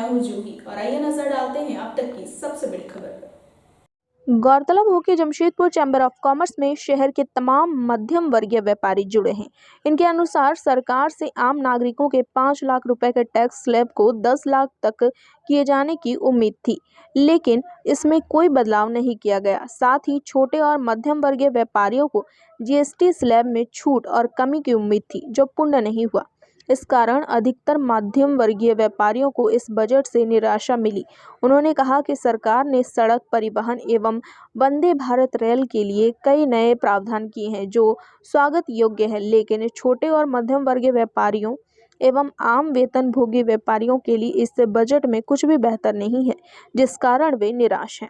मैं हूं जूही और आइए नजर डालते हैं अब तक की सबसे बड़ी खबर पर। गौरतलब हो कि जमशेदपुर चैम्बर ऑफ कॉमर्स में शहर के तमाम मध्यम वर्गीय व्यापारी जुड़े हैं। इनके अनुसार सरकार से आम नागरिकों के 5 लाख रुपए के टैक्स स्लैब को 10 लाख तक किए जाने की उम्मीद थी, लेकिन इसमें कोई बदलाव नहीं किया गया। साथ ही छोटे और मध्यम वर्गीय व्यापारियों को जीएसटी स्लैब में छूट और कमी की उम्मीद थी, जो पूर्ण नहीं हुआ। इस कारण अधिकतर मध्यम वर्गीय व्यापारियों को इस बजट से निराशा मिली। उन्होंने कहा कि सरकार ने सड़क परिवहन एवं वंदे भारत रेल के लिए कई नए प्रावधान किए हैं, जो स्वागत योग्य है, लेकिन छोटे और मध्यम वर्गीय व्यापारियों एवं आम वेतनभोगी व्यापारियों के लिए इस बजट में कुछ भी बेहतर नहीं है, जिस कारण वे निराश हैं।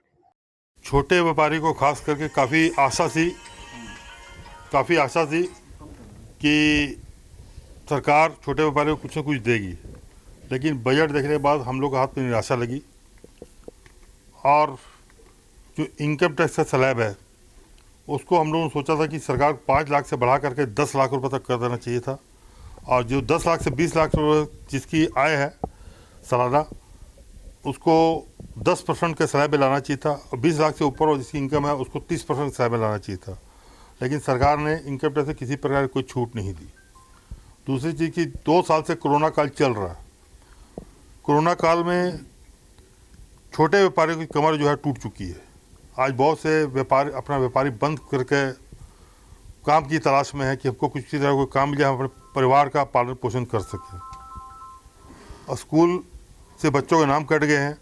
छोटे व्यापारी को खास करके काफ़ी आशा थी कि सरकार छोटे व्यापारियों को कुछ न कुछ देगी, लेकिन बजट देखने के बाद हम लोग के हाथ में निराशा लगी। और जो इनकम टैक्स का स्लैब है उसको हम लोगों ने सोचा था कि सरकार 5 लाख से बढ़ा करके 10 लाख रुपए तक कर देना चाहिए था, और जो 10 लाख से 20 लाख रुपये जिसकी आय है सालाना, उसको 10% के स्लैब में लाना चाहिए था, और 20 लाख से ऊपर और जिसकी इनकम है उसको 30% स्लैब में लाना चाहिए था। लेकिन सरकार ने इनकम टैक्स से किसी प्रकार की कोई छूट नहीं दी। दूसरी चीज़ कि 2 साल से कोरोना काल चल रहा है। कोरोना काल में छोटे व्यापारियों की कमर जो है टूट चुकी है। आज बहुत से व्यापारी बंद करके काम की तलाश में है कि हमको कुछ तरह कोई काम मिल जाए, हम अपने परिवार का पालन पोषण कर सकें। और स्कूल से बच्चों के नाम कट गए हैं,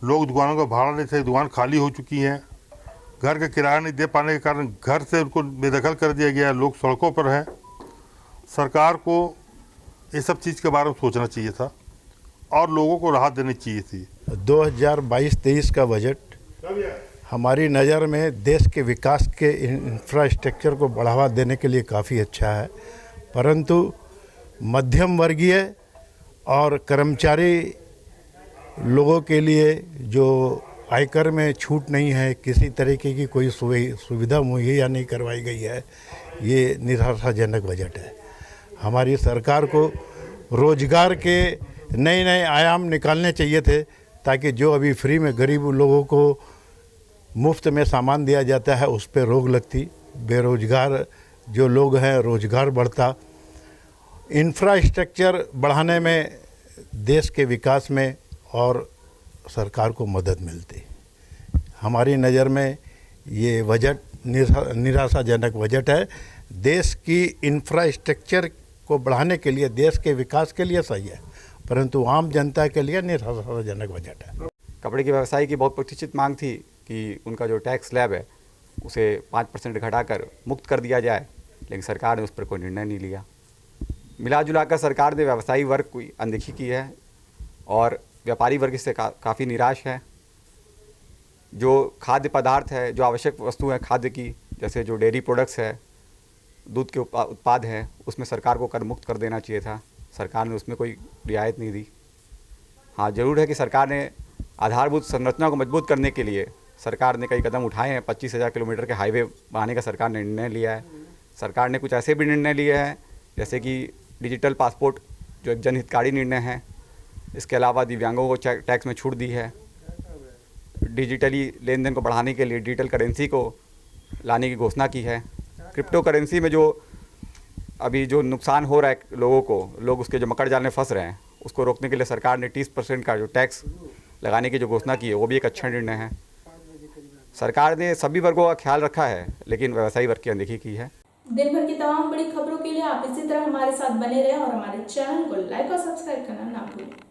लोग दुकानों का भाड़ा नहीं थे, दुकान खाली हो चुकी हैं, घर का किराया नहीं दे पाने के कारण घर से उनको बेदखल कर दिया गया है, लोग सड़कों पर हैं। सरकार को ये सब चीज़ के बारे में सोचना चाहिए था और लोगों को राहत देनी चाहिए थी। 2022-23 का बजट हमारी नज़र में देश के विकास के इंफ्रास्ट्रक्चर को बढ़ावा देने के लिए काफ़ी अच्छा है, परंतु मध्यम वर्गीय और कर्मचारी लोगों के लिए जो आयकर में छूट नहीं है, किसी तरीके की कोई सुविधा मुहैया नहीं करवाई गई है, ये निराशाजनक बजट है। हमारी सरकार को रोजगार के नए नए आयाम निकालने चाहिए थे, ताकि जो अभी फ्री में गरीब लोगों को मुफ्त में सामान दिया जाता है उस पर रोक लगती, बेरोजगार जो लोग हैं रोजगार बढ़ता, इंफ्रास्ट्रक्चर बढ़ाने में देश के विकास में और सरकार को मदद मिलती। हमारी नज़र में ये बजट निराशाजनक बजट है। देश की इंफ्रास्ट्रक्चर को बढ़ाने के लिए, देश के विकास के लिए सही है, परंतु आम जनता के लिए निराशाजनक बजट है। कपड़े के व्यवसाय की बहुत प्रतिष्ठित मांग थी कि उनका जो टैक्स स्लैब है उसे 5% घटाकर मुक्त कर दिया जाए, लेकिन सरकार ने उस पर कोई निर्णय नहीं लिया। मिला जुलाकर सरकार ने व्यवसायी वर्ग की अनदेखी की है और व्यापारी वर्ग से काफ़ी निराश है। जो खाद्य पदार्थ है, जो आवश्यक वस्तु है खाद्य की, जैसे जो डेयरी प्रोडक्ट्स है, दूध के उत्पाद हैं, उसमें सरकार को कर मुक्त कर देना चाहिए था। सरकार ने उसमें कोई रियायत नहीं दी। हाँ, ज़रूर है कि सरकार ने आधारभूत संरचना को मजबूत करने के लिए सरकार ने कई कदम उठाए हैं। 25,000 किलोमीटर के हाईवे बनाने का सरकार ने निर्णय लिया है। सरकार ने कुछ ऐसे भी निर्णय लिए हैं जैसे कि डिजिटल पासपोर्ट, जो एक जनहितकारी निर्णय है। इसके अलावा दिव्यांगों को टैक्स में छूट दी है। डिजिटली लेन देन को बढ़ाने के लिए डिजिटल करेंसी को लाने की घोषणा की है। क्रिप्टो करेंसी में जो अभी जो नुकसान हो रहा है लोगों को, लोग उसके जो मकड़ जाल में फंस रहे हैं, उसको रोकने के लिए सरकार ने 30% का जो टैक्स लगाने की जो घोषणा की है, वो भी एक अच्छा निर्णय है। सरकार ने सभी वर्गों का ख्याल रखा है, लेकिन व्यवसायी वर्ग की अनदेखी की है। दिन भर की तमाम बड़ी खबरों के लिए आप इसी तरह हमारे साथ बने रहें और हमारे चैनल को लाइक और सब्सक्राइब करना ना भूलें।